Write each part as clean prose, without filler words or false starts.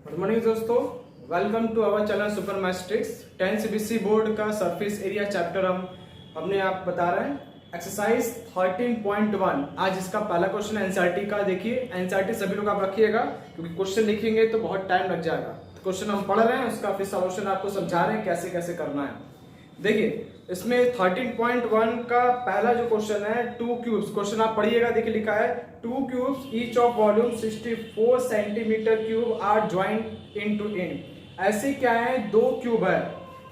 Good morning दोस्तों, welcome to our channel super matrix 10 CBSE board का surface area chapter हमने आप बता रहे हैं। एक्सरसाइज 13.1 आज इसका पहला क्वेश्चन है एनसीईआरटी का। देखिए एनसीईआरटी सभी लोग आप रखिएगा क्योंकि क्वेश्चन लिखेंगे तो बहुत टाइम लग जाएगा। तो क्वेश्चन हम पढ़ रहे हैं, उसका फिर सॉल्यूशन आपको समझा रहे हैं कैसे कैसे करना है। देखिए इसमें 13.1 का पहला जो क्वेश्चन है 2 क्यूब्स। क्वेश्चन आप पढ़िएगा, देखिए लिखा है 2 cubes each of volume 64 centimetre cube are joint into in. ऐसे क्या है, 2 क्यूब है,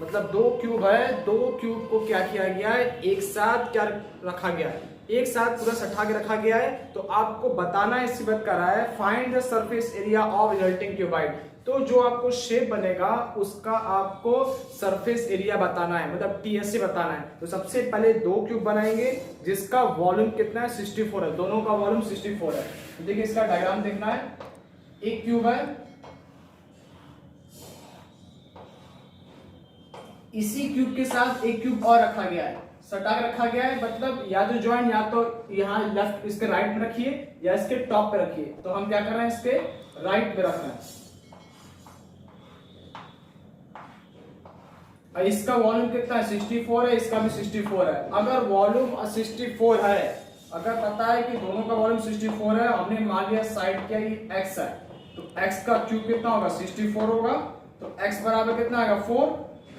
मतलब 2 क्यूब है, 2 क्यूब को क्या किया गया है, एक साथ क्या रखा गया है, एक साथ पूरा सटा के रखा गया है। तो आपको बताना इसी बात कर रहा है find the surface area of resulting cuboid. तो जो आपको शेप बनेगा उसका आपको सरफेस एरिया बताना है, मतलब टीएसए बताना है। तो सबसे पहले 2 क्यूब बनाएंगे जिसका वॉल्यूम कितना है, 64 है, दोनों का वॉल्यूम 64 है। तो देखिए इसका डायग्राम देखना है, एक क्यूब है, इसी क्यूब के साथ एक क्यूब और रखा गया है, सटा के रखा गया है, मतलब या तो ज्वाइंट या तो यहाँ लेफ्ट इसके राइट में रखिए या इसके टॉप पे रखिए। तो हम क्या कर रहे हैं, इसके राइट में रखना है। इसका वॉल्यूम कितना है, 64 है, इसका भी 64 है। अगर वॉल्यूम 64 है, अगर पता है कि दोनों का वॉल्यूम 64 है, हमने मान लिया साइड क्या ये x है, तो x का क्यूब कितना होगा, 64 होगा, तो x बराबर कितना आएगा, 4।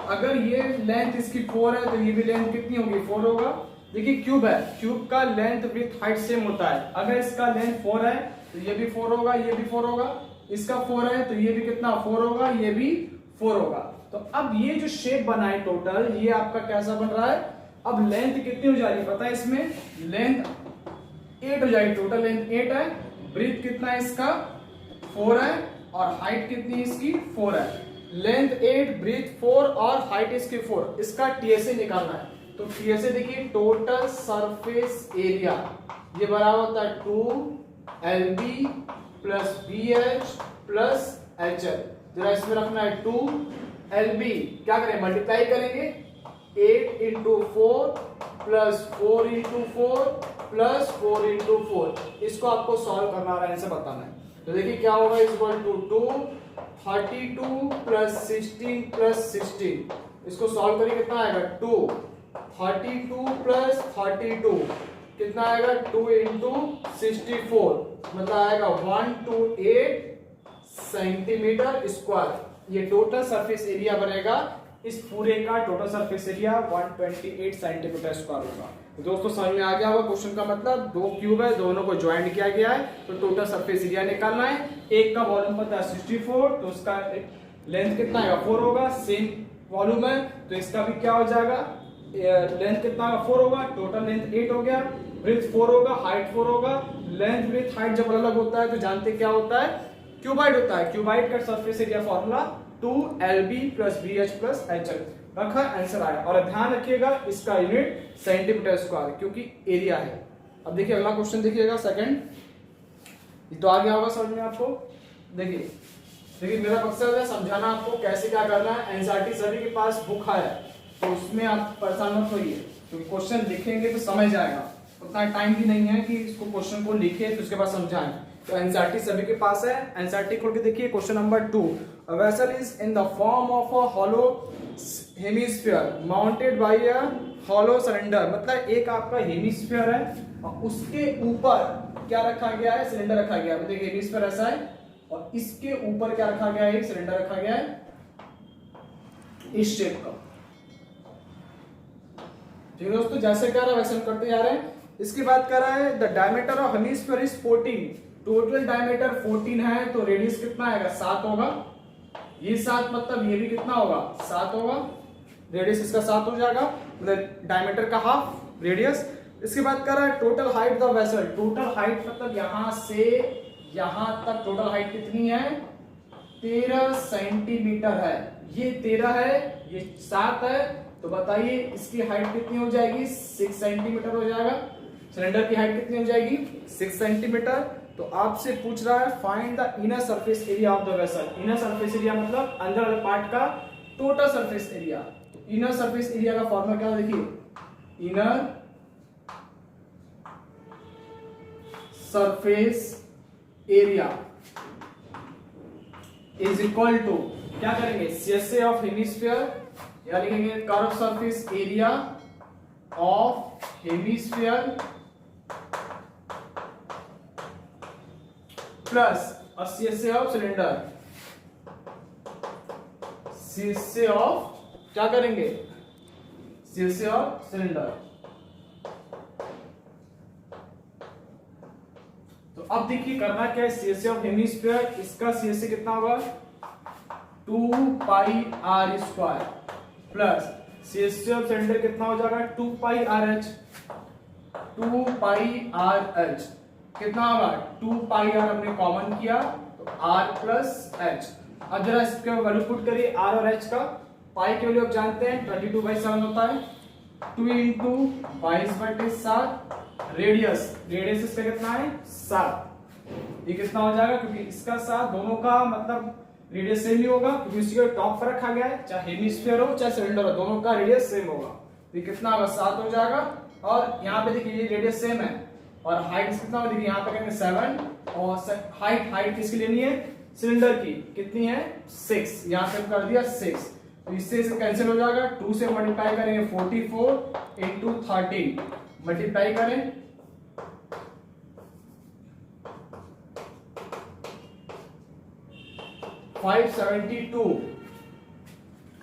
अगर ये लेंथ इसकी 4 है तो ये भी लेंथ कितनी होगी, 4 होगा। देखिए क्यूब है, क्यूब का लेंथ विथ हाइट सेम होता है। अगर इसका लेंथ 4 है तो ये भी 4 होगा, ये भी 4 होगा, इसका 4 है तो ये भी कितना 4 होगा, ये भी 4 होगा। तो अब ये जो शेप बना है टोटल, ये आपका कैसा बन रहा है। अब लेंथ कितनी हो जाएगी पता है, इसमें लेंथ 8 हो जाएगी, टोटल लेंथ 8 है, ब्रीथ कितना है इसका 4 है और हाइट कितनी इसकी 4 है। लेंथ 8, ब्रीथ 4 और हाइट इसकी 4। इसका टीएसए निकालना है। तो टीएसए देखिए टोटल सरफेस एरिया, ये बराबर होता है 2LB plus BH plus HL। जरा इसमें रखना है 2LB, क्या करें मल्टीप्लाई करेंगे, 8 into 4 plus 4 into 4 plus 4 into 4। इसको आपको सॉल्व करना है, इसे बताना है। तो देखिए क्या होगा, इक्वल टू 2 32 प्लस 16 प्लस 16। इसको सॉल्व करिए कितना आएगा, 2 32 प्लस 32 कितना आएगा, 2 इंटू 64, मतलब आएगा 128 सेंटीमीटर स्क्वायर। ये टोटल सरफेस एरिया बनेगा, इस पूरे का total surface area 128 centimetre square होगा। तो दोस्तों समझ में आ गया होगा क्वेश्चन का मतलब, 2 क्यूब है, दोनों को ज्वाइंट किया गया है, तो टोटल सरफेस एरिया निकालना है। एक का वॉल्यूम पता है 64, तो उसका लेंथ कितना आएगा 4 होगा, सेम वॉल्यूम है तो इसका भी क्या हो जाएगा, लेंथ कितना होगा 4 होगा, टोटल लेंथ 8 हो गया, ब्रीथ 4 होगा, हाइट 4 होगा। लेंथ ब्रीथ हाइट जब अलग होता है तो जानते क्या होता है, क्यूबाइड होता है। क्यूबाइड का surface area formula 2LB plus BH plus HL रखा, आंसर आया। और ध्यान रखिएगा इसका यूनिट सेंटीमीटर स्क्वायर क्योंकि एरिया है। अब देखिए अगला क्वेश्चन देखिएगा सेकंड, ये तो आ गया होगा समझ में आपको। देखिए मेरा मकसद है समझाना आपको कैसे क्या करना है। एनसीईआरटी सभी के पास बुक है तो उसमें आप परेशान मत होइए, क्योंकि क्वेश्चन लिखेंगे तो समझ जाएगा, उतना टाइम भी नहीं है कि इसको क्वेश्चन को लिखे तो उसके बाद समझाएं। तो एनसीईआरटी सभी के पास है, एनसीईआरटी खोल के देखिए question number 2। A vessel is in the form of a hollow hemisphere mounted by a hollow cylinder. मतलब एक आपका हेमिस्फीयर है और उसके ऊपर क्या रखा गया है, सिलेंडर रखा गया है। देखिए हेमिस्फीयर ऐसा है और इसके ऊपर क्या रखा गया है, एक सिलेंडर रखा गया है इस शेप का। ठीक है दोस्तों, जैसे कह रहा है वैसे हम करते जा रहे हैं। इसकी बात कर रहा है the diameter of hemisphere is 14, total diameter 14 है तो रेडियस कितना आएगा, 7 होगा। ये 7 मतलब ये भी कितना होगा, 7 होगा, रेडियस इसका 7 हो जाएगा, मतलब डायमीटर का हाफ रेडियस। इसके बाद कर रहा है total height the vessel. Total height मतलब यहां से यहां तक टोटल हाइट कितनी है, 13 सेंटीमीटर है। ये 13 है, ये 7 है, तो बताइए इसकी हाइट कितनी हो जाएगी, 6 सेंटीमीटर हो जाएगा। सिलेंडर की हाइट कितनी हो जाएगी, 6 सेंटीमीटर। तो आपसे पूछ रहा है find the inner surface area of the vessel. Inner surface area मतलब अंदर वाले पार्ट का टोटल सरफेस एरिया। तो इनर सरफेस एरिया का फॉर्मूला क्या है, देखिए inner surface area is equal to क्या करेंगे, CSA ऑफ हेमिस्फीयर या लिखेंगे curve surface area of hemisphere plus CSA of cylinder, CSA of क्या करेंगे, CSA ऑफ सिलेंडर। तो अब देखिए करना क्या है, CSA ऑफ हेमिस्फीयर, इसका CSA कितना होगा 2 pi r square plus CSA of cylinder कितना हो जाएगा 2 pi r h, 2 pi r h कितना होगा 2 पाई आर हमने कॉमन किया तो आर प्लस एच। अब जरा इसके वैल्यू पुट करिए आर और एच का, पाई की वैल्यू आप जानते हैं 22/7 होता है, 2 इंटू 22/7 रेडियस, रेडियस इसका कितना है 7, ये कितना हो जाएगा क्योंकि इसका 7 दोनों का मतलब रेडियस सेम ही होगा क्योंकि इसी को टॉप पर रखा गया है, चाहे हेमिस्फीयर हो चाहे सिलेंडर हो दोनों का रेडियस सेम होगा, तो ये कितना होगा 7 हो जाएगा। और यहाँ पे देखिए ये रेडियस सेम है और हाइट कितना होगा, देखिए यहाँ पे कहेंगे 7 और हाइट किसकी लेनी है सिलेंडर की, कितनी है 6, यहाँ पे कर दिया 6, तो इससे कैंसिल हो जाएगा, 2 से मल्टीप्लाई करेंगे 44 इंटू 13 मल्टीप्लाई करें 572,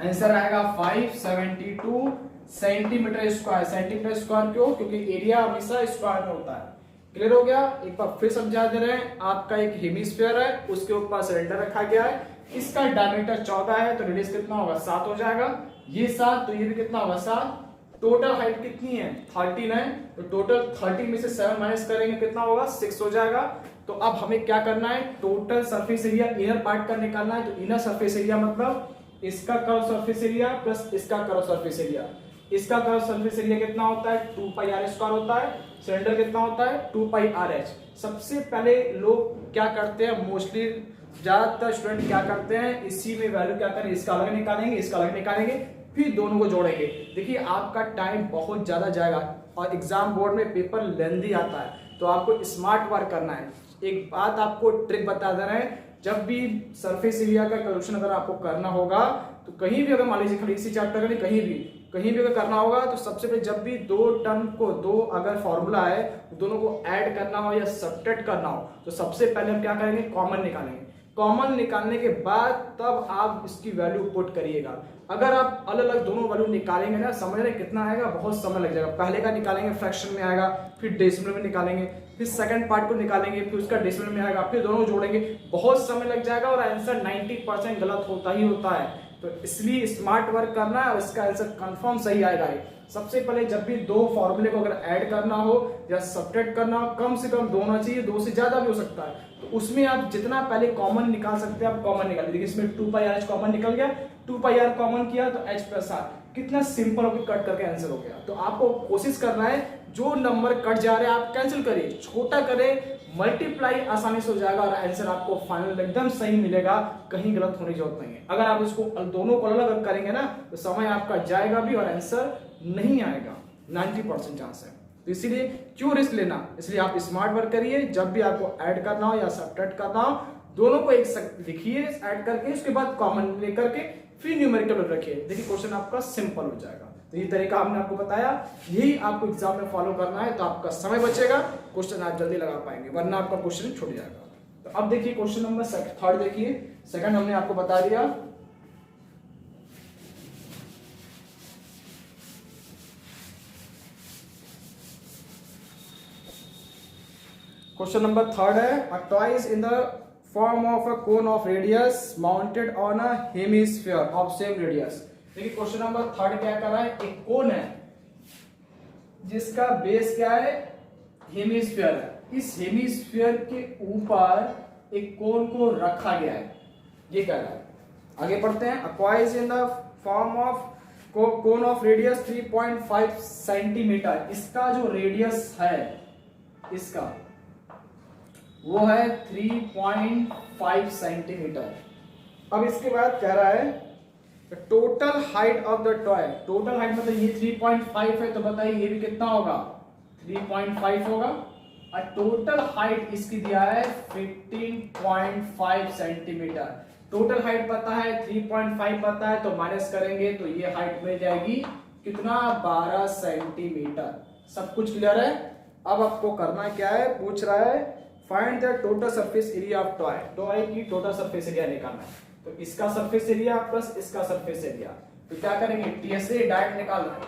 आंसर आएगा 572 सेंटीमीटर स्क्वायर। सेंटीमीटर स्क्वायर क्यों, क्योंकि एरिया हमेशा स्क्वायर में होता है। क्लियर हो गया, एक बार फिर समझा दे रहे हैं, आपका एक हेमिस्फीयर है उसके ऊपर सिलेंडर रखा गया है, इसका डायमीटर 14 है तो रेडियस कितना होगा 7 हो जाएगा, ये 7 तो ये भी कितना होगा 7, टोटल हाइट कितनी है 13 है तो टोटल 30 में से 7 माइनस करेंगे कितना होगा 6 हो जाएगा। तो अब हमें क्या करना है, total surface area inner part का निकालना है, तो इनर सरफेस एरिया मतलब इसका कर्व सरफेस एरिया प्लस इसका कर्व सरफेस एरिया, इसका कर्व सरफेस एरिया कितना होता है 2 पाई आर स्क्वायर होता है, सिलेंडर कितना होता है 2 पाई आर एच। सबसे पहले लोग क्या करते हैं, मोस्टली ज्यादातर स्टूडेंट क्या करते हैं, इसी में वैल्यू क्या करें, इसका अलग निकालेंगे इसका अलग निकालेंगे फिर दोनों को जोड़ेंगे। देखिए आपका टाइम बहुत ज्यादा जाएगा और एग्जाम बोर्ड में पेपर लेंदी आता है, तो आपको स्मार्ट वर्क करना है। एक बात आपको ट्रिक बता दे रहे हैं, जब भी सरफेस एरिया का कैलकुलेशन अगर आपको करना होगा तो कहीं भी अगर मान लीजिए खाली इसी चैप्टर में कहीं भी अगर करना होगा तो सबसे पहले जब भी दो टर्म को दो अगर फॉर्मूला है दोनों को ऐड करना हो या सब्ट्रैक्ट करना हो तो सबसे पहले हम क्या करेंगे कॉमन निकालेंगे। कॉमन निकालने के बाद तब आप इसकी वैल्यू पुट करिएगा। अगर आप अलग अलग दोनों वैल्यू निकालेंगे ना, समझने कितना आएगा, बहुत समय लग जाएगा। पहले का निकालेंगे फ्रैक्शन में आएगा, फिर डेसिमल में निकालेंगे, फिर सेकंड पार्ट को निकालेंगे, फिर उसका डेसिमल में आएगा, फिर दोनों जोड़ेंगे, बहुत समय लग जाएगा और आंसर 90% गलत होता ही होता है। तो इसलिए स्मार्ट वर्क करना है और इसका आंसर कंफर्म सही आएगा। सबसे पहले जब भी दो फॉर्मूले को अगर ऐड करना हो या सब्ट्रैक्ट करना हो, कम से कम दो होना चाहिए, दो से ज्यादा भी हो सकता है, तो उसमें आप जितना पहले कॉमन निकाल सकते हैं आप कॉमन निकालिए। देखिए इसमें 2 पाई आर एच कॉमन निकल गया, 2 पाई आर कॉमन किया तो एच प्लस आर, कितना सिंपल होकर कट करके आंसर हो गया। तो आपको कोशिश करना है जो नंबर कट जा रहे हैं आप कैंसिल करिए, छोटा करें, मल्टीप्लाई आसानी से हो जाएगा और आंसर आपको फाइनल एकदम सही मिलेगा, कहीं गलत होने की जरूरत नहीं है। अगर आप इसको दोनों को अलग अलग करेंगे ना तो समय आपका जाएगा भी और आंसर नहीं आएगा, 90% चांस है। तो इसीलिए क्यों रिस्क लेना, इसलिए आप स्मार्ट वर्क करिए। जब भी आपको ऐड करना हो या सब्ट्रैक्ट करना हो दोनों को एक साथ लिखिए ऐड करके, उसके बाद कॉमन लेकर के फिर न्यूमेरिकल रखिए। देखिए क्वेश्चन आपका सिंपल हो जाएगा। तो ये तरीका हमने आपको बताया, यही आपको एग्जाम में फॉलो करना है, तो आपका समय बचेगा, क्वेश्चन आप जल्दी लगा पाएंगे, वरना आपका क्वेश्चन छूट जाएगा। तो अब देखिए क्वेश्चन नंबर 3 देखिए, सेकंड हमने आपको बता दिया। क्वेश्चन नंबर 3 है, a toys in the form of a cone of radius mounted on a hemisphere of same radius. देखिए क्वेश्चन नंबर 3 क्या कर रहा है, एक कोन है जिसका बेस क्या है हेमिस्फीयर है, इस हेमिस्फीयर के ऊपर एक कोन को रखा गया है, ये कह रहा है। आगे पढ़ते हैं, a toys in the form of cone of radius 3.5 centimetre, इसका जो रेडियस है इसका वो है 3.5 सेंटीमीटर। अब इसके बाद कह रहा है total height of the toy, total height मतलब ये 3.5 है तो बताइए ये भी कितना होगा 3.5 होगा, और टोटल हाइट इसकी दिया है 15.5 सेंटीमीटर। टोटल हाइट पता है 3.5 पता है, तो माइनस करेंगे तो ये हाइट मिल जाएगी कितना, 12 सेंटीमीटर। सब कुछ क्लियर है। अब आपको करना क्या है, पूछ रहा है find the total surface area of toy. Toy की टोटल सरफेस एरिया निकालना है, तो इसका सरफेस एरिया प्लस इसका सरफेस एरिया, तो क्या करेंगे, टीएसए डायरेक्ट निकालना है।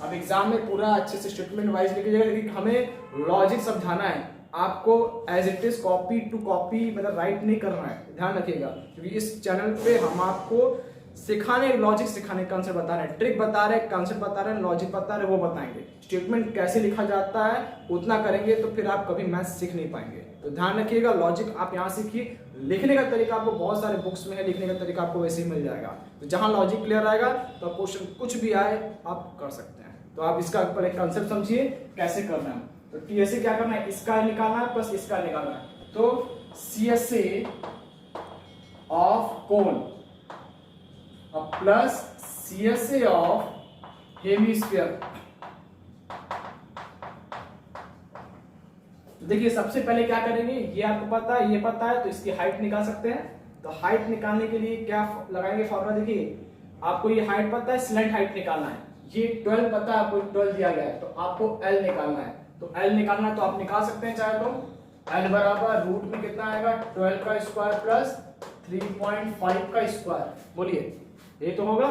अब एग्जाम में पूरा अच्छे से स्टेटमेंट वाइज लिखिएगा, लेकिन हमें लॉजिक समझाना है, आपको as it is copy to copy मतलब राइट नहीं करना है, ध्यान रखिएगा। क्योंकि इस चैनल पे हम आपको सिखाने, लॉजिक सिखाने, कंसेप्ट बता रहे हैं, ट्रिक बता रहे हैं, कंसेप्ट बता रहे हैं, लॉजिक बता रहे हैं, वो बताएंगे। स्टेटमेंट कैसे लिखा जाता है उतना करेंगे तो फिर आप कभी मैथ्स सीख नहीं पाएंगे। तो ध्यान रखिएगा, लॉजिक आप यहाँ सीखिए। लिखने का तरीका आपको बहुत सारे बुक्स में है, लिखने का तरीका आपको वैसे ही मिल जाएगा। तो जहां लॉजिक क्लियर आएगा तो क्वेश्चन कुछ भी आए आप कर सकते हैं। तो आप इसका ऊपर एक कंसेप्ट समझिए कैसे करना है। तो टीएसए क्या करना है, इसका निकालना है प्लस इसका निकालना है। तो CSA of cone plus CSA of hemisphere. देखिए सबसे पहले क्या करेंगे, ये आपको पता है, ये पता है, तो इसकी हाइट निकाल सकते हैं। तो हाइट निकालने के लिए क्या लगाएंगे फॉर्मूला, देखिए आपको ये हाइट पता है, स्लैंट हाइट निकालना है। ये 12 पता है आपको, 12 दिया गया है, तो आपको L निकालना है। तो L निकालना है तो आप निकाल सकते हैं चाहे तो। L बराबर रूट में कितना आएगा, 12 का स्क्वायर प्लस 3.5 का स्क्वायर। बोलिए ये तो होगा,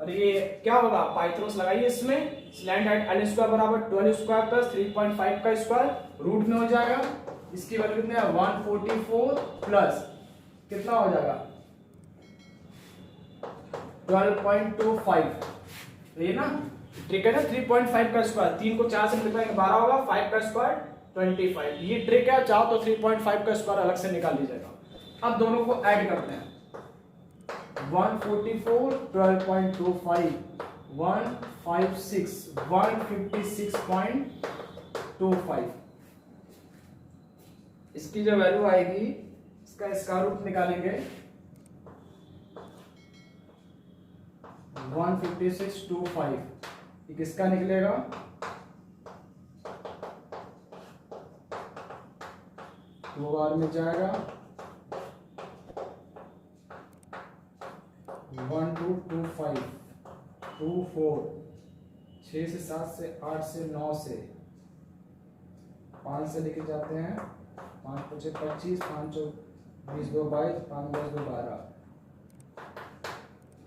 और ये क्या होगा, पाइथागोरस लगाइए इसमें। स्लैंट हाइट L स्क्वायर बराबर 12 स्क्वायर प्लस 3.5 का स्क्वायर रूट में हो जाएगा। इसकी वैल्यू कितनी है, 144 प्लस कितना हो जाएगा 12.25। ये ना ट्रिक है ना, 3.5 का स्क्वायर, 3 को 4 से मल्टीप्लाई 12 होगा, 5 का स्क्वायर 25। ये ट्रिक है, चाहो तो 3.5 का स्क्वायर अलग से निकाल लीजिएगा। अब दोनों को ऐड करते हैं, 144 12.25 156 156.25। इसकी जो वैल्यू आएगी, इसका स्क्वायर रूट निकालेंगे 156.25। ये किसका निकलेगा, दो बार में जाएगा 1 2 2 5 2 4 6 से 7 से 8 से 9 से 5 से लेके जाते हैं, 5 5 25 5 20 2 22 5 10 2 12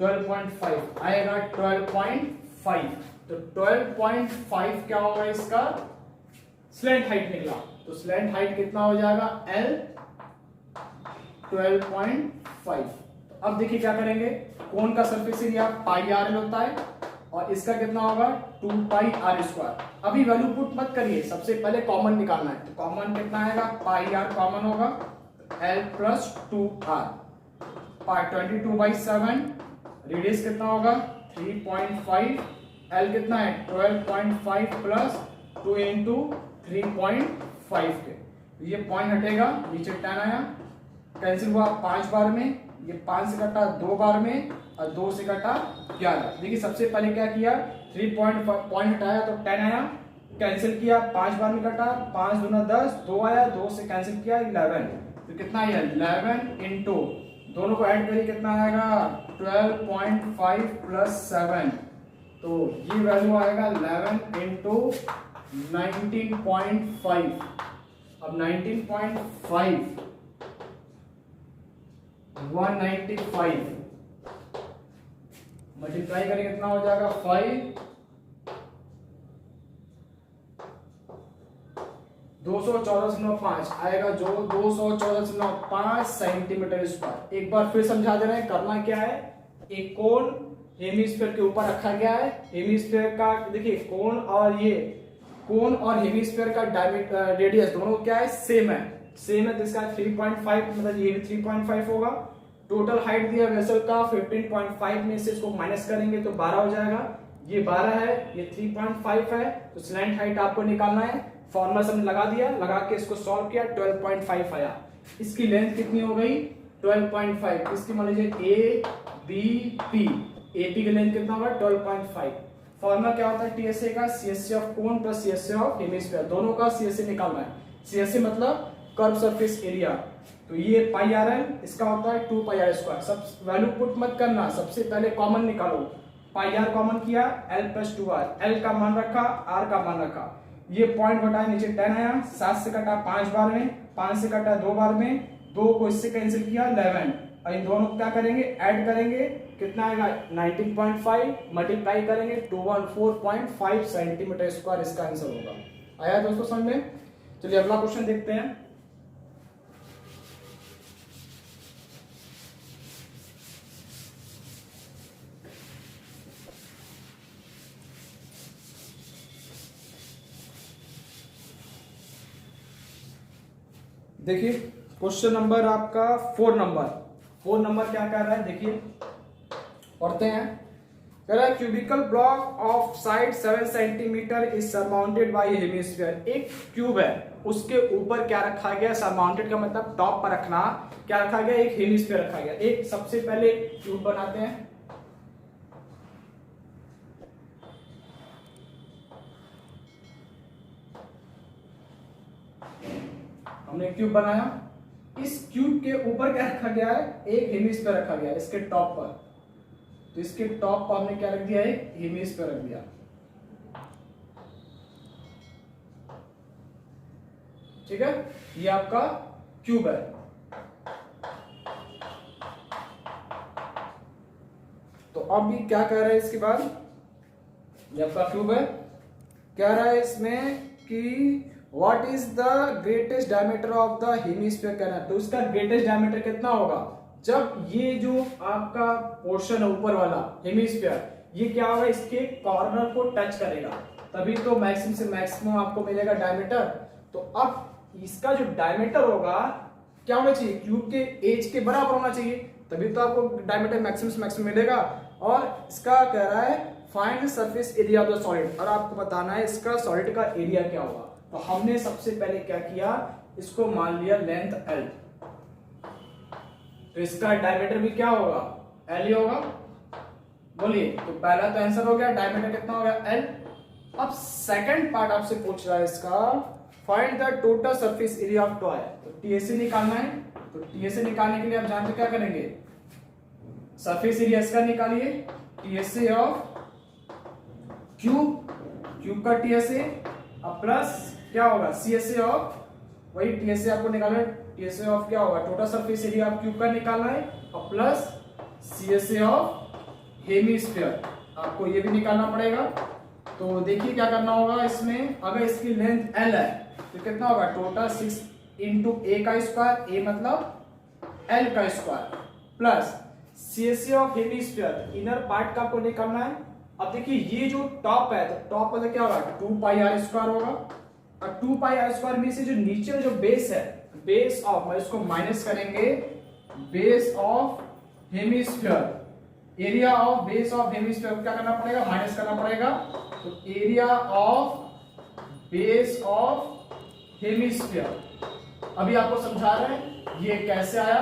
12.5 आएगा 12.5। तो 12.5 क्या होगा, इसका स्लैंट हाइट निकला। तो स्लैंट हाइट कितना हो जाएगा, L 12.5। तो अब देखिए क्या करेंगे, कोन का सरफेस एरिया पाई आर होता है, और इसका कितना होगा 2 पाई आर स्क्वायर। अभी वैल्यू पुट मत करिए, सबसे पहले कॉमन निकालना है। तो कॉमन कितना आएगा, पाई आर कॉमन होगा, L प्लस 2R, पाई 22/7, रेडियस कितना होगा 3.5, L कितना है 12.5 प्लस 2 इंटू 3.5 के, ये पॉइंट हटेगा, नीचे 10 आया, कैंसिल हुआ 5 बार में, ये 5 से कटा 2 बार में, और 2 से कटा 11। देखिए सबसे पहले क्या किया, 3 पॉइंट हटाया तो 10 आया, कैंसिल किया 5 बार में कटा, 5 दूना 10, 2 आया, 2 से कैंसिल किया 11। तो कितना आया 11 इंटू, दोनों को ऐड करिए कितना आएगा 12.5 प्लस 7, तो ये वैल्यू आएगा 11 इंटू 19.5। अब 19.5 195 मल्टीप्लाई करेंगे कितना हो जाएगा 5 214.5 आएगा, जो 214.5 सेंटीमीटर स्क्वायर। एक बार फिर समझा दे रहे हैं, करना क्या है, एक कोन हेमिस्फीयर के ऊपर रखा गया है। हेमिस्फीयर का देखिए कोन और हेमिस्फीयर का डायमीटर रेडियस दोनों क्या है, सेम है, तो इसका 3.5 मतलब ये भी 3.5 होगा। टोटल हाइट दिया वेसल का 15.5 में से इसको माइनस करेंगे तो 12 हो जाएगा, ये 12 है, ये 3.5 है। तो स्लैंट हाइट आपको निकालना है, फॉर्मूला हमने लगा दिया, लगा के इसको सॉल्व किया, 12.5 आया। इसकी लेंथ कितनी हो गई 12.5। इसकी मान लीजिए ए बी पी, एपी की लेंथ कितना होगा 12.5। फॉर्मूला क्या होता है टीएसए का, CSA of cone plus CSA of hemisphere, दोनों का सीएसए निकालना है। सीएसए मतलब कर्व सरफेस एरिया, तो ये पाई आर एल, इसका होता है 2 पाई आर स्क्वायर। सब वैल्यू पुट मत करना, सबसे पहले कॉमन निकालो। पाई आर कॉमन किया, एल प्लस 2r, एल का मान रखा, आर का मान रखा, ये पॉइंट घटाया, नीचे 10 आया, 7 से कटा 5 बार में, 5 से कटा 2 बार में, 2 को इससे कैंसिल किया 11, और इन दोनों को क्या करेंगे, ऐड करेंगे, कितना आएगा 19.5, मल्टीप्लाई करेंगे 214.5 सेंटीमीटर स्क्वायर, इसका आंसर होगा। आया दोस्तों समझ में? चलिए अगला क्वेश्चन देखते हैं। देखिए क्वेश्चन नंबर आपका 4 नंबर क्या कह रहा है, देखिए पढ़ते हैं। कह रहा है cubicle block of side 7 centimetre is surmounted bye hemisphere. एक क्यूब है, उसके ऊपर क्या रखा गया, सरमाउंटेड का मतलब टॉप पर रखना, क्या रखा गया, एक हेमिस्फीयर रखा गया। एक सबसे पहले क्यूब बनाते हैं, हमने क्यूब बनाया, इस क्यूब के ऊपर क्या रखा गया है, एक हेमिस्फीयर रखा गया है इसके टॉप पर, तो इसके टॉप पर हमने क्या रख दिया, एक हेमिस्फीयर रख दिया। ठीक है, ये आपका क्यूब है। तो अब भी क्या कह रहा है इसके बाद, ये आपका क्यूब है, कह रहा है इसमें कि what is the greatest diameter of the hemisphere, कहना है। तो इसका ग्रेटेस्ट डायमीटर कितना होगा, जब ये जो आपका पोर्शन है ऊपर वाला हेमिस्फीयर, ये क्या होगा, इसके कॉर्नर को टच करेगा, तभी तो मैक्सिमम से मैक्सिमम आपको मिलेगा डायमीटर। तो अब इसका जो डायमीटर होगा क्या होना चाहिए, क्यूब के एज के बराबर होना चाहिए, तभी तो आपको डायमीटर मैक्सिमम से मैक्सिमम मिलेगा। और इसका कह रहा है find the surface area of the solid, और आपको बताना है इसका सॉलिड का एरिया क्या होगा। तो हमने सबसे पहले क्या किया, इसको मान लिया लेंथ L, तो इसका डायमीटर भी क्या होगा, L ही होगा। बोलिए, तो पहला तो आंसर हो गया, डायमीटर कितना हो गया, L। अब सेकंड पार्ट आपसे पूछ रहा है इसका, find the total surface area of toy, तो TSA निकालना है। तो TSA निकालने के लिए आप जानते क्या करेंगे, सरफेस एरिया इसका निकालिए, TSA ऑफ क्यूब का TSA, अब प्लस क्या होगा CSA ऑफ, वही TSA आपको निकालना है, TSA ऑफ क्या होगा, total surface area of cube का निकालना है, और प्लस CSA ऑफ हेमिस्फीयर, आपको ये भी निकालना पड़ेगा। तो देखिए क्या करना होगा इसमें, अगर इसकी लेंथ L है तो कितना होगा, टोटल 6 इंटू A का स्क्वायर, A मतलब L का square, plus CSA of hemisphere, inner part का आपको निकालना है। अब देखिए ये जो टॉप है, तो टॉप मतलब क्या होगा, 2 पाई आर स्क्वायर होगा, और 2 पाई आर स्क्वायर में से जो नीचे जो बेस है, बेस ऑफ, मैं इसको माइनस करेंगे, base of hemisphere, area of base of hemisphere क्या करना पड़ेगा, माइनस करना पड़ेगा। तो area of base of hemisphere, अभी आपको समझा रहे हैं ये कैसे आया।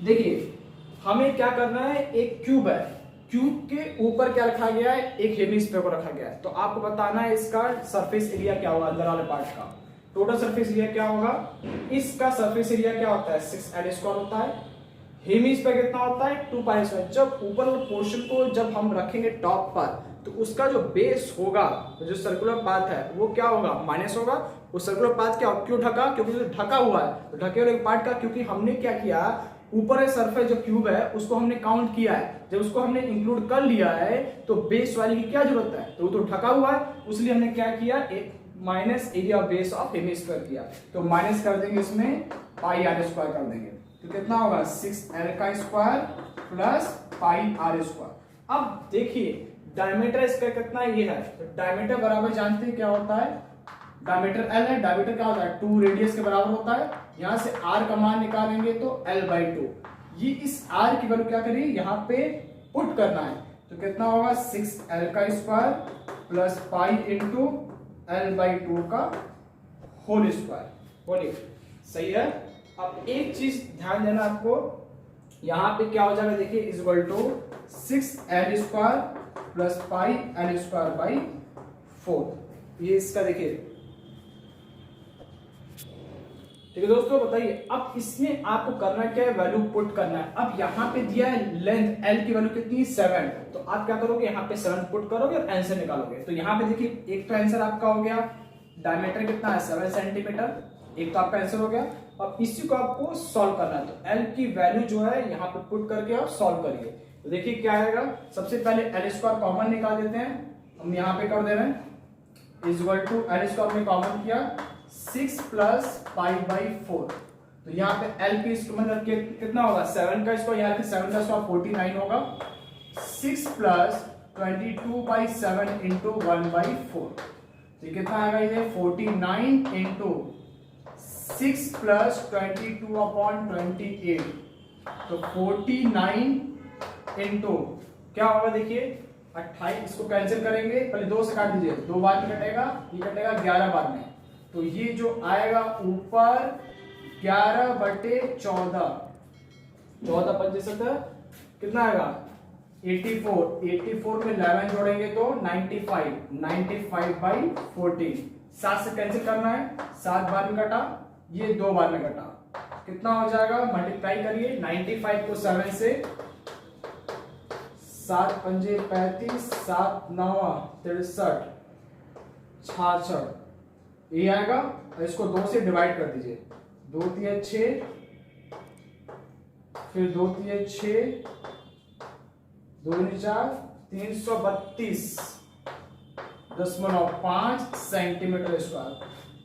देखिए हमें क्या करना है, एक क्यूब है, क्यूब के ऊपर क्या रखा गया है, एक हेमिस्फीयर को रखा गया है, तो आपको बताना है इसका सरफेस एरिया क्या होगा, अंदर वाले पार्ट का टोटल सरफेस एरिया क्या होगा। इसका सरफेस एरिया क्या होता है, 6L स्क्वायर होता है, हेमिस्फीयर कितना होता है, 2 पाई स्क्वायर। जब ऊपर वाले पोर्शन को जब हम रखेंगे टॉप पर, तो उसका जो बेस होगा, तो जो सर्कुलर पाथ है वो क्या होगा, माइनस होगा। वो सर्कुलर पाथ क्या, क्यों ढका, क्योंकि जो ढका हुआ है, तो ढके हुए पार्ट का, क्योंकि हमने क्या किया, ऊपर सरफेस जो क्यूब है उसको हमने काउंट किया है, जब उसको हमने इंक्लूड कर लिया है तो बेस वाली की क्या जरूरत है, तो वो तो ढका हुआ है, इसलिए हमने क्या किया, एक minus area base of hemisphere किया। तो माइनस कर देंगे इसमें, पाई आर स्क्वायर कर देंगे, तो कितना होगा 6L का square plus pi r square. अब देखिए डायमीटर इसका कितना ये है, तो डायमीटर बराबर जानते हैं क्या होता है, डायमीटर L है, डायमीटर क्या होता है 2 रेडियस के बराबर होता है। यहां से R का मान निकालेंगे तो L/2, ये इस R की वैल्यू क्या करिए यहाँ पे पुट करना है, तो कितना होगा 6L का square plus pi into L/2 का होल स्क्वायर। बोलिए सही है। अब एक चीज ध्यान देना आपको, यहाँ पे क्या हो जाएगा, देखिए is equal to 6L square plus pi L square by 4, ये इसका देखिए ठीक है दोस्तों, बताइए अब इसमें आपको करना क्या है, वैल्यू पुट करना है। अब यहाँ पे दिया है लेंथ एल की वैल्यू कितनी 7, तो आप क्या करोगे, यहाँ पे 7 पुट करोगे और आंसर निकालोगे। तो यहाँ पे देखिए एक तो आंसर आपका हो गया, डायमीटर कितना है 7 सेंटीमीटर, एक तो आपका आंसर हो गया। अब इसी को आपको सॉल्व करना है, तो एल की वैल्यू जो है यहाँ पे पुट करके आप सॉल्व करिए। तो देखिए क्या आएगा, सबसे पहले एल स्क्वायर कॉमन निकाल देते हैं, हम यहाँ पे कर दे रहे हैं इक्वल टू एल स्क्वायर में कॉमन किया 6 प्लस 5/4। तो यहाँ पे एल की मतलब कितना होगा, 7 का स्क्वायर, यहाँ पे 7 का स्क्वायर 49 होगा, 6 प्लस 22/7 इंटू 1/4। तो कितना आएगा ये 49 इंटू 6 प्लस 22/28। तो 49 इंटू क्या होगा देखिए 28, इसको कैंसिल करेंगे, पहले 2 से काट दीजिए, 2 बार में कटेगा, ये कटेगा 11 बार में। तो ये जो आएगा ऊपर 11/14, 14 25 कितना आएगा 84 में 11 जोड़ेंगे तो 95/14। 7 से कैंसिल करना है, 7 बार में कटा, ये 2 बार में कटा, कितना हो जाएगा, मल्टीप्लाई करिए 95 को 7 से, 7 पंजे 35, 7 9 63, 66 ये आएगा। और इसको 2 से डिवाइड कर दीजिए, 2 3 6, फिर 2 3 6, 2 4 332.5 सेंटीमीटर स्क्वायर।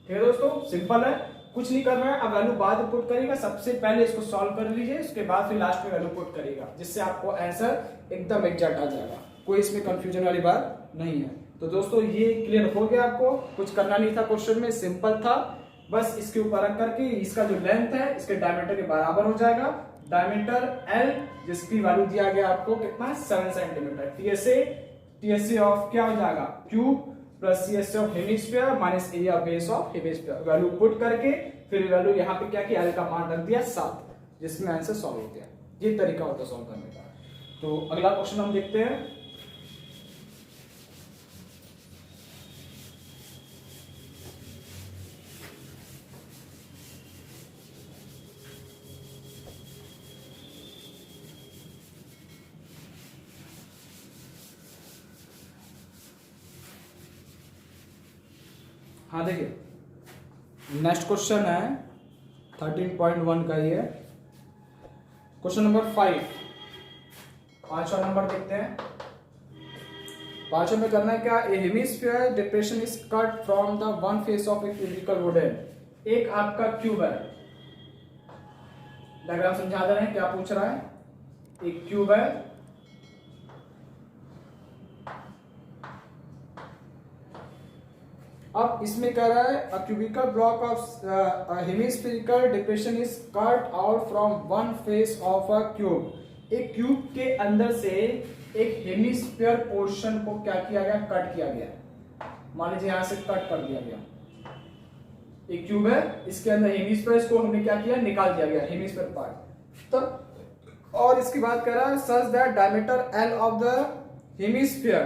ठीक है दोस्तों, सिंपल है, कुछ नहीं करना है। अब वैल्यू बाद में पुट करेगा, सबसे पहले इसको सॉल्व कर लीजिए, उसके बाद फिर लास्ट में वैल्यू पुट करेगा, जिससे आपको आंसर एकदम एग्जैक्ट आ जाएगा, कोई इसमें कंफ्यूजन वाली बात नहीं है। तो दोस्तों ये क्लियर हो गया, आपको कुछ करना नहीं था, क्वेश्चन में सिंपल था, बस इसके ऊपर रख करके इसका जो लेंथ है इसके डायमीटर के बराबर हो जाएगा। डायमीटर एल जिसकी वैल्यू दिया गया आपको कितना 7 सेंटीमीटर, टीएसए ऑफ क्या हो जाएगा cube plus CSA of hemisphere minus area base of hemisphere, value put करके फिर वैल्यू यहाँ पे क्या किया, एल का मान रख दिया 7, जिसमें आंसर सॉल्व हो गया। ये तरीका होता है सॉल्व करने का। तो अगला क्वेश्चन हम देखते हैं। हाँ देखिए नेक्स्ट क्वेश्चन है 13.1 का, ये क्वेश्चन नंबर 5, 5वां नंबर देखते हैं। 5वां में करना है क्या, a hemisphere depression is cut from the one face of a cubical wooden. एक आपका क्यूब है, डायग्राम समझा दे रहे हैं क्या पूछ रहा है, एक क्यूब है, अब इसमें कह रहा है a cubical block of hemispherical depression is cut out from one face of a cube. एक क्यूब के अंदर से एक हेमिस्फीयर पोर्शन को क्या किया गया, कट किया गया। मान लीजिए यहां से कट कर दिया गया, एक क्यूब है, इसके अंदर हेमिस्फीयर, इसको हमने क्या किया, निकाल दिया गया हेमिस्फीयर पार्ट। तो और इसकी बात कर रहा है such that diameter l of the hemisphere,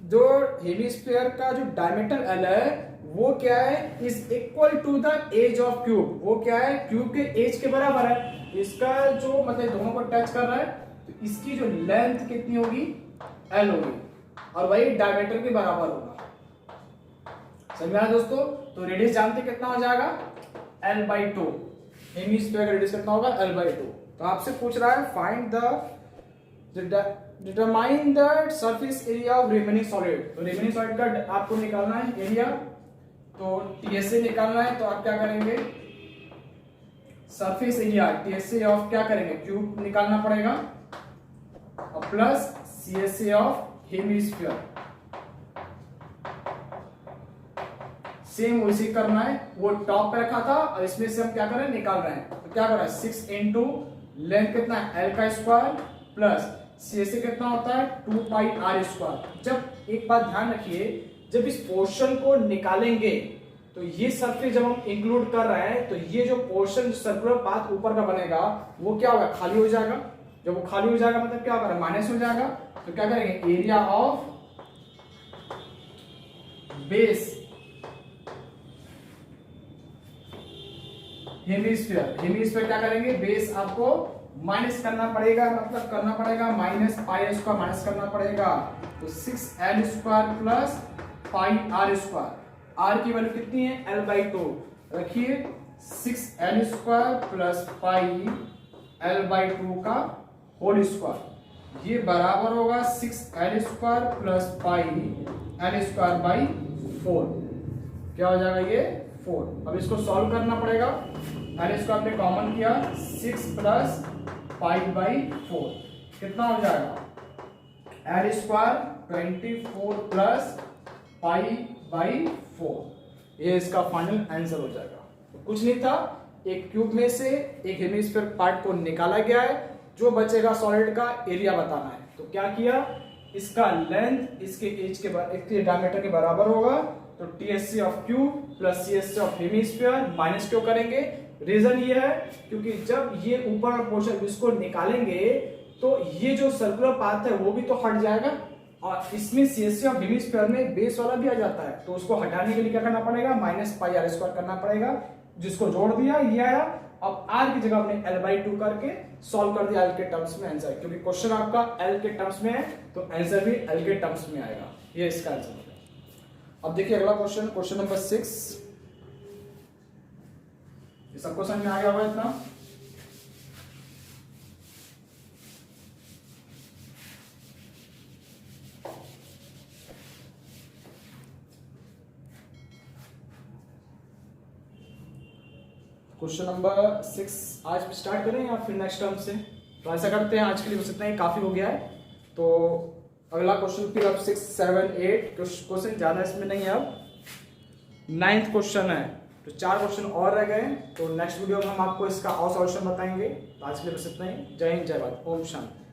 जो हेमिस्फीयर का जो डायमीटर एल है वो क्या है, is equal to the edge of cube. वो क्या है, क्यूब के एज के बराबर है। इसका जो मतलब दोनों को टच कर रहा है, तो इसकी जो लेंथ कितनी होगी, एल होगी, और वही डायमीटर के बराबर होगा। समझ में आया दोस्तों। तो रेडियस जानते कितना हो जाएगा, l/2। हेमिस्फीयर का रेडियस कितना होगा, l/2। तो आपसे पूछ रहा है find the determine the surface area of remaining solid. तो रिमेनिंग सॉलिड का आपको निकालना है एरिया, तो टीएसए निकालना है। तो आप क्या करेंगे, सरफेस एरिया टीएसए ऑफ क्या करेंगे, क्यूब निकालना पड़ेगा, और plus CSA of hemisphere, same वैसे करना है। वो टॉप पे रखा था और इसमें से हम क्या कर रहे हैं, निकाल रहे हैं। तो क्या कर रहा है, 6 इंटू लेंथ कितना है, एल का स्क्वायर प्लस सीएसए कितना होता है 2πr²। जब एक बात ध्यान रखिए, जब इस पोर्शन को निकालेंगे तो ये सरफेस जब हम इंक्लूड कर रहे हैं, तो ये जो पोर्शन सर्कुलर पाथ ऊपर का बनेगा वो क्या होगा, खाली हो जाएगा। जब वो खाली हो जाएगा मतलब क्या होगा, माइनस हो जाएगा। तो क्या करेंगे, area of base hemisphere. Hemisphere क्या करेंगे, बेस आपको माइनस करना पड़ेगा, मतलब करना पड़ेगा माइनस पाई स्क्वायर माइनस करना पड़ेगा। तो 6l square plus pi r square. R की वैल्यू कितनी है, l/2 रखिए। 6l स्क्वायर प्लस पाई l/2 का होल स्क्वायर, ये बराबर होगा 6l square plus pi l square by 4। क्या हो जाएगा ये 4। अब इसको सॉल्व करना पड़ेगा। l स्क्वायर हमने कॉमन किया, 6 प्लस पाई बाई 4 कितना हो जाएगा, l square 24 plus pi by 4। ये इसका फाइनल आंसर हो जाएगा। तो कुछ नहीं था, एक क्यूब में से एक हेमिस्फीयर पार्ट को निकाला गया है, जो बचेगा सॉलिड का एरिया बताना है। तो क्या किया, इसका लेंथ इसके एज के इसके डायमीटर के बराबर होगा। तो TSC of cube plus CSC of hemisphere minus क्यों करेंगे, रीजन ये है क्योंकि जब ये ऊपर का पोर्शन इसको निकालेंगे तो ये जो सर्कुलर पाथ है वो भी तो हट जाएगा, और इसमें CSC ऑफ हेमिस्फीयर में बेस वाला भी आ जाता है। तो उसको हटाने के लिए क्या करना पड़ेगा, माइनस पाई आर स्क्वायर करना पड़ेगा, जिसको जोड़ दिया ये आया। अब r की जगह हमने l/2 करके सॉल्व कर दिया l के टर्म्स में आंसर, क्योंकि क्वेश्चन आपका l के टर्म्स में है तो आंसर भी l के टर्म्स में आएगा। ये इसका आंसर है। अब देखिए अगला क्वेश्चन, क्वेश्चन नंबर 6। ये सबको समझ में आ गया होगा इतना। क्वेश्चन नंबर 6 आज स्टार्ट करें या फिर नेक्स्ट टर्म से, तो ऐसा करते हैं आज के लिए बस इतना ही काफी हो गया है। तो अगला क्वेश्चन फिर अब 6, 7, 8 क्वेश्चन ज्यादा इसमें नहीं है। अब 9th क्वेश्चन है, तो 4 क्वेश्चन और रह गए। तो नेक्स्ट वीडियो में हम आपको इसका और सॉल्यूशन बताएंगे। तो आज के लिए बस इतना ही। जय हिंद, जय भारत, ओम शांति।